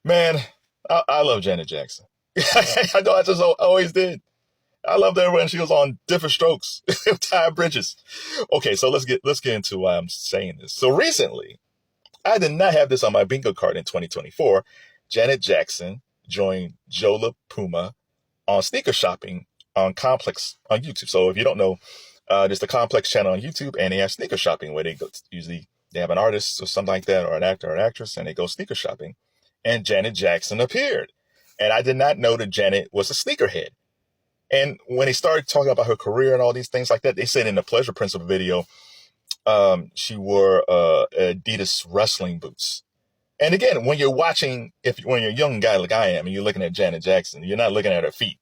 Man, I love Janet Jackson. I know I just always did. I loved her when she was on Different Strokes, Ty Bridges. Okay, so let's get into why I'm saying this. So recently, I did not have this on my bingo card in 2024. Janet Jackson joined Joe LaPuma on sneaker shopping on Complex on YouTube. So if you don't know, there's the Complex channel on YouTube, and they have sneaker shopping where they go. Usually they have an artist or something like that, or an actor or an actress, and they go sneaker shopping. And Janet Jackson appeared, and I did not know that Janet was a sneakerhead. And when they started talking about her career and all these things like that, they said in the Pleasure Principle video, she wore Adidas wrestling boots. And again, when you're watching, when you're a young guy like I am, and you're looking at Janet Jackson, you're not looking at her feet.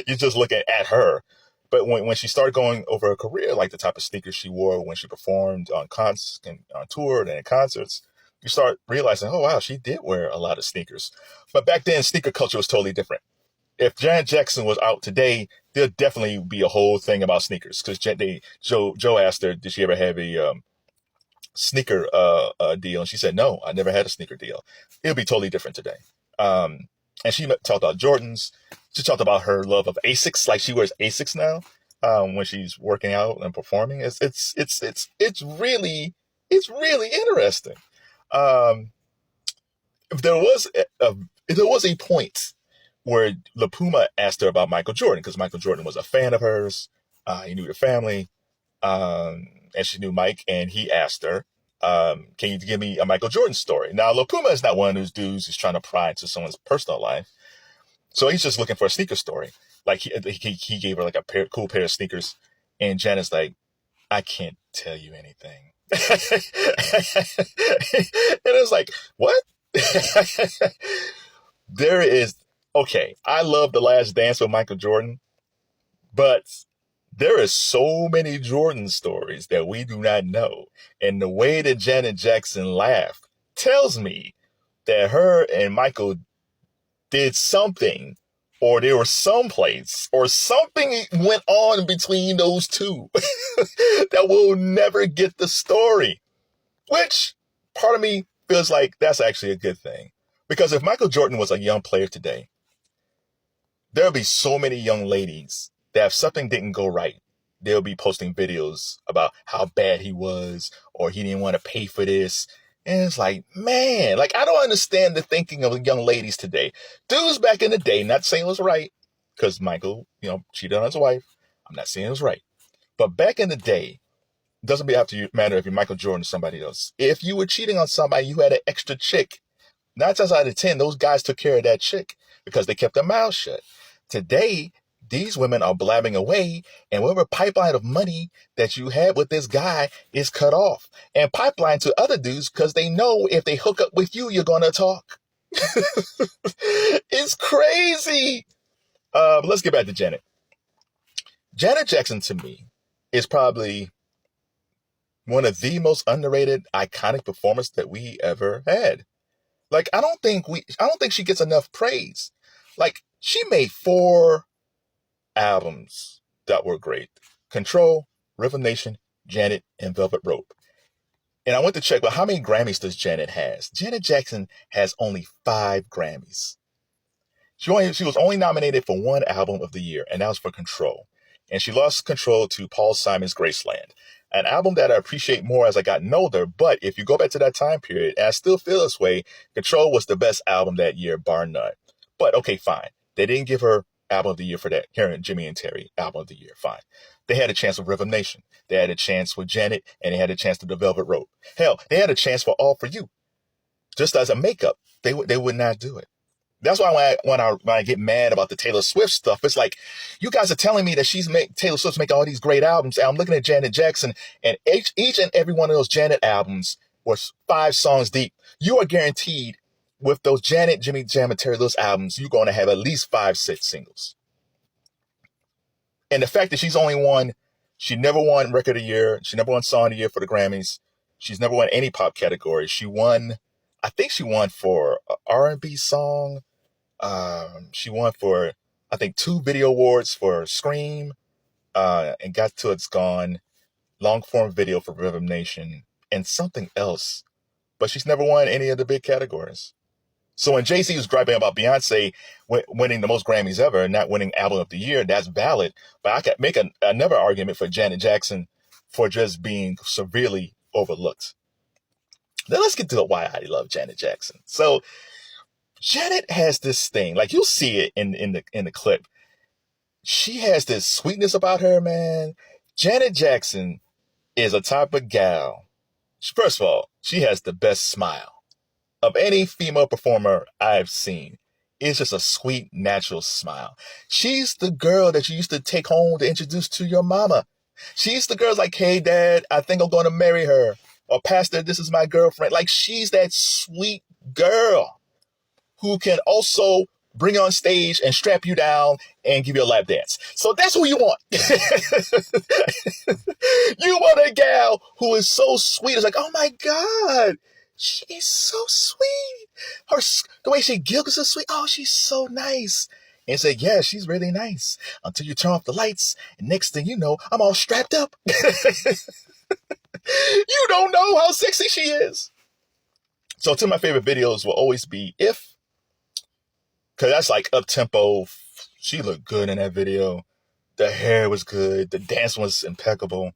You're just looking at her. But when she started going over her career, like the type of sneakers she wore when she performed on on tour and in concerts, you start realizing, oh wow, she did wear a lot of sneakers. But back then, sneaker culture was totally different. If Janet Jackson was out today, there'd definitely be a whole thing about sneakers. Because Joe asked her, did she ever have a sneaker deal? And she said, no, I never had a sneaker deal. It would be totally different today. And she talked about Jordans. She talked about her love of Asics, like she wears Asics now when she's working out and performing. It's really interesting. Um, there was there was a point where LaPuma asked her about Michael Jordan because Michael Jordan was a fan of hers. He knew the family, and she knew Mike, and he asked her, "Can you give me a Michael Jordan story?" Now, LaPuma is not one of those dudes who's trying to pry into someone's personal life, so he's just looking for a sneaker story. Like he gave her like a cool pair of sneakers, and Janet's like, "I can't tell you anything," and it's like, what? There is okay. I love The Last Dance with Michael Jordan, but there is so many Jordan stories that we do not know. And the way that Janet Jackson laughed tells me that her and Michael did something, or there was someplace, or something went on between those two that we'll never get the story. Which part of me feels like that's actually a good thing. Because if Michael Jordan was a young player today, there'll be so many young ladies that if something didn't go right, they'll be posting videos about how bad he was or he didn't want to pay for this. And it's like, man, like I don't understand the thinking of young ladies today. Dudes back in the day, not saying it was right, because Michael, cheated on his wife. I'm not saying it was right. But back in the day, it doesn't have to matter if you're Michael Jordan or somebody else. If you were cheating on somebody, you had an extra chick. 9 times out of 10, those guys took care of that chick because they kept their mouths shut. Today, these women are blabbing away, and whatever pipeline of money that you had with this guy is cut off. And pipeline to other dudes because they know if they hook up with you, you're going to talk. It's crazy. But let's get back to Janet. Janet Jackson, to me, is probably one of the most underrated, iconic performers that we ever had. Like, I don't think she gets enough praise. Like, she made 4 albums that were great. Control, Rhythm Nation, Janet, and Velvet Rope. And I went to check, well, how many Grammys does Janet has? Janet Jackson has only 5 Grammys. She was only nominated for 1 album of the year, and that was for Control. And she lost Control to Paul Simon's Graceland, an album that I appreciate more as I got older. But if you go back to that time period, and I still feel this way, Control was the best album that year, bar none. But okay, fine. They didn't give her album of the year for that. Karen, Jimmy and Terry, album of the year, fine. They had a chance with Rhythm Nation. They had a chance with Janet, and they had a chance with the Velvet Rope. Hell, they had a chance for All For You. Just as a makeup, they would not do it. That's why when I get mad about the Taylor Swift stuff, it's like, you guys are telling me that Taylor Swift's making all these great albums. And I'm looking at Janet Jackson, and each and every one of those Janet albums was 5 songs deep. You are guaranteed with those Janet, Jimmy Jam, and Terry Lewis albums, you're going to have at least 5, 6 singles. And the fact that she never won Record of the Year, she never won Song of the Year for the Grammys. She's never won any pop category. I think she won for an R&B song. She won for, I think, 2 video awards for Scream, and Got Till It's Gone, long form video for Rhythm Nation, and something else. But she's never won any of the big categories. So when Jay-Z was griping about Beyonce winning the most Grammys ever and not winning Album of the Year, that's valid. But I could make another argument for Janet Jackson for just being severely overlooked. Now let's get to why I love Janet Jackson. So Janet has this thing, like you'll see it in the clip. She has this sweetness about her, man. Janet Jackson is a type of gal. First of all, she has the best smile of any female performer I've seen. It's just a sweet, natural smile. She's the girl that you used to take home to introduce to your mama. She's the girl like, hey, Dad, I think I'm going to marry her. Or, Pastor, this is my girlfriend. Like, she's that sweet girl who can also bring on stage and strap you down and give you a lap dance. So that's who you want. You want a gal who is so sweet. It's like, oh my God, she is so sweet. The way she giggles is sweet. Oh, she's so nice. And say, yeah, she's really nice. Until you turn off the lights. And next thing you know, I'm all strapped up. You don't know how sexy she is. So two of my favorite videos will always be If, because that's like up-tempo. She looked good in that video. The hair was good. The dance was impeccable.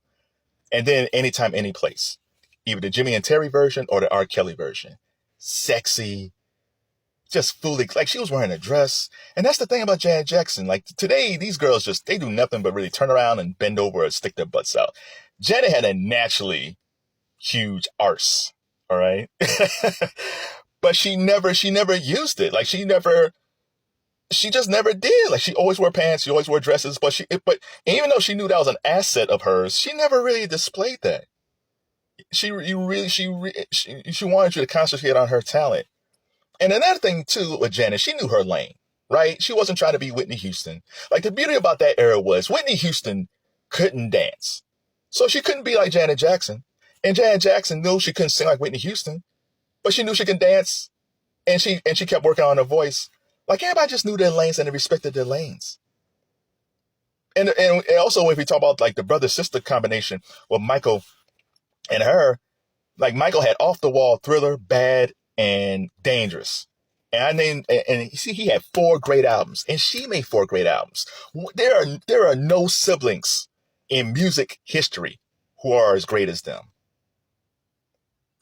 And then Anytime, Any Place. Either the Jimmy and Terry version or the R. Kelly version. Sexy. Just fully, like she was wearing a dress. And that's the thing about Janet Jackson. Like today, these girls they do nothing but really turn around and bend over and stick their butts out. Janet had a naturally huge arse. All right. But she never used it. Like she just never did. Like she always wore pants. She always wore dresses. But even though she knew that was an asset of hers, she never really displayed that. She wanted you to concentrate on her talent. And another thing too with Janet, she knew her lane, right? She wasn't trying to be Whitney Houston. Like the beauty about that era was Whitney Houston couldn't dance. So she couldn't be like Janet Jackson. And Janet Jackson knew she couldn't sing like Whitney Houston, but she knew she could dance. And she kept working on her voice. Like everybody just knew their lanes and they respected their lanes. And also if we talk about like the brother-sister combination with Michael and her, like Michael had Off the Wall, Thriller, Bad, and Dangerous. And you see, he had 4 great albums, and she made 4 great albums. There are no siblings in music history who are as great as them.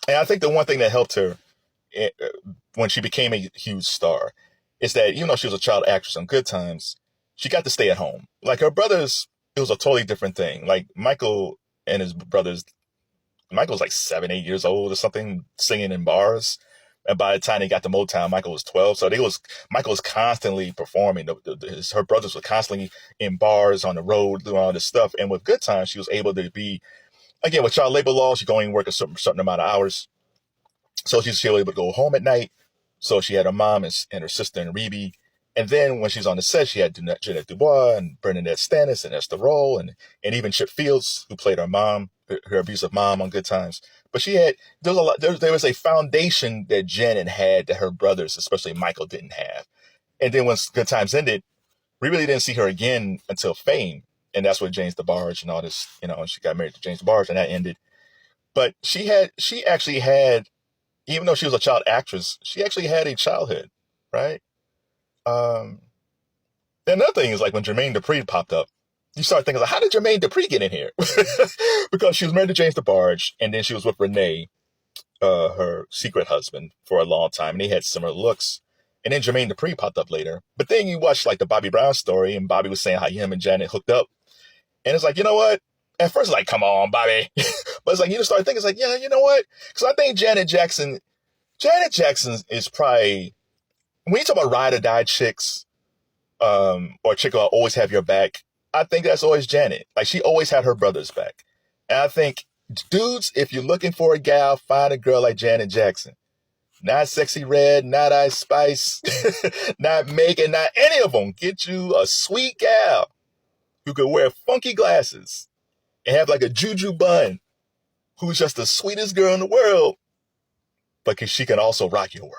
And I think the one thing that helped her when she became a huge star is that even though she was a child actress on Good Times, she got to stay at home. Like her brothers, it was a totally different thing. Like Michael and his brothers, Michael was like 7, 8 years old or something, singing in bars. And by the time they got to Motown, Michael was 12. So Michael was constantly performing. Her brothers were constantly in bars, on the road, doing all this stuff. And with Good Times, she was able to be, again, with child labor laws, she could only work a certain amount of hours. So she was able to go home at night. So she had her mom and her sister and Rebe. And then when she's on the set, she had Jeanette Dubois and Bernadette Stannis and Esther Roll and even Chip Fields, who played her mom, her abusive mom on Good Times. But there was a foundation that Janet had that her brothers, especially Michael, didn't have. And then when Good Times ended, we really didn't see her again until Fame. And that's when James DeBarge and all this, and she got married to James DeBarge and that ended. But she actually had, even though she was a child actress, she actually had a childhood, right? Another thing is like when Jermaine Dupri popped up, you start thinking, like, how did Jermaine Dupri get in here? Because she was married to James DeBarge, and then she was with Renee, her secret husband, for a long time, and they had similar looks. And then Jermaine Dupri popped up later. But then you watch like the Bobby Brown story, and Bobby was saying how him and Janet hooked up. And it's like, you know what? At first, it's like, come on, Bobby. But it's like, you just start thinking, it's like, yeah, you know what? Because I think Janet Jackson is probably, when you talk about ride or die chicks, or chick who always have your back, I think that's always Janet. Like she always had her brother's back. And I think dudes, if you're looking for a gal, find a girl like Janet Jackson. Not Sexy Red, not Ice Spice, not Megan, not any of them. Get you a sweet gal who could wear funky glasses and have like a juju bun, who's just the sweetest girl in the world, but she can also rock your world.